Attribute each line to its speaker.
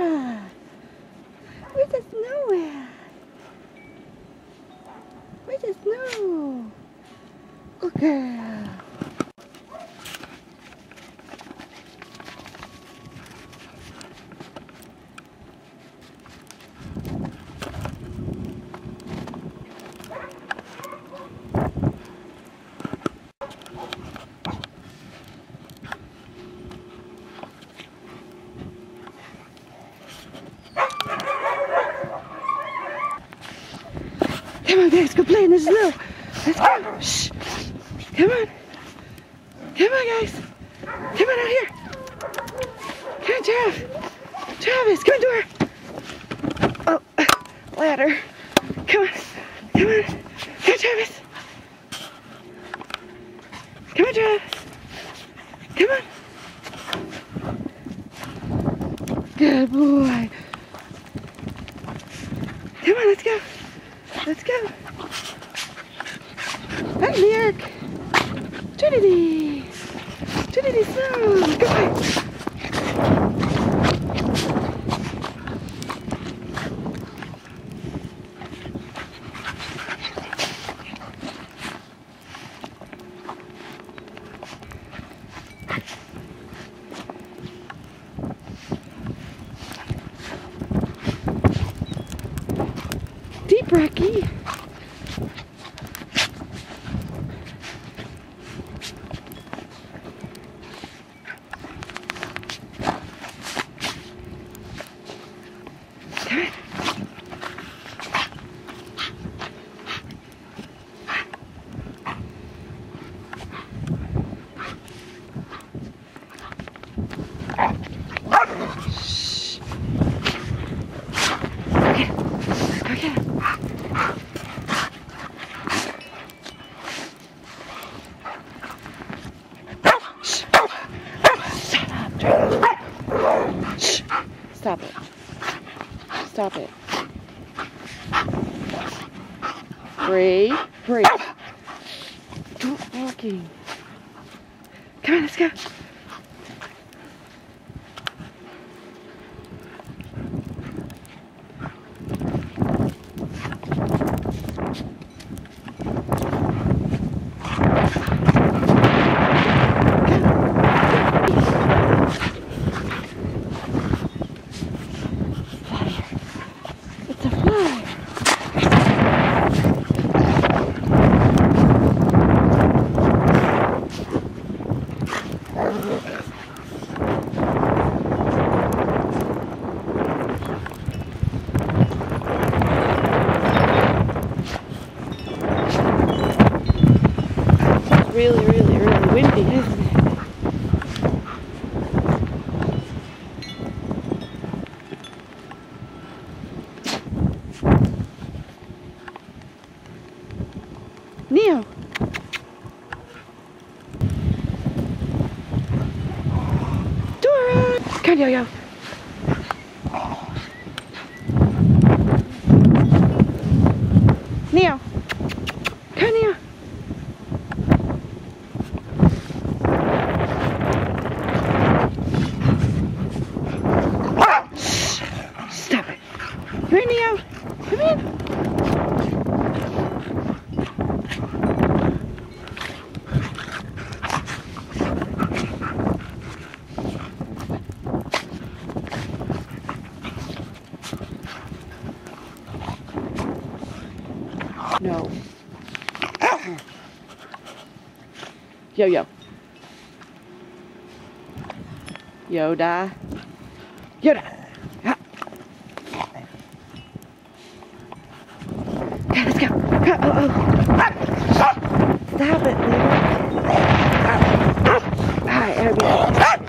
Speaker 1: Dora? Where's the snow at? Where's the snow? Good girl. Come on, guys, go play in the snow. Let's go. Shh. Come on. Come on, guys. Come on out here. Come on, Travis, come on, Dora. Oh, ladder. Come on. Come on. Come on, Travis. Come on, Travis. Come on. Good boy. Come on, let's go. Let's go. Hi, Lyric. Trinity. Trinity Snow. Go play. Deep, Rocky. Shh. Okay. Go get him. Stop it. Stop it. Free. Free. Stop walking. Come on, let's go. It's a fly. It's really, really, really windy, isn't it? Neo! Dora! Come on, Yo-Yo! Neo! Come on, Neo! Shh! Stop it! Come here, Neo! Come in! No. Yo-Yo. Yoda. Yoda. Ah. Okay, let's go. Stop it, Lyric. Alright, Abby.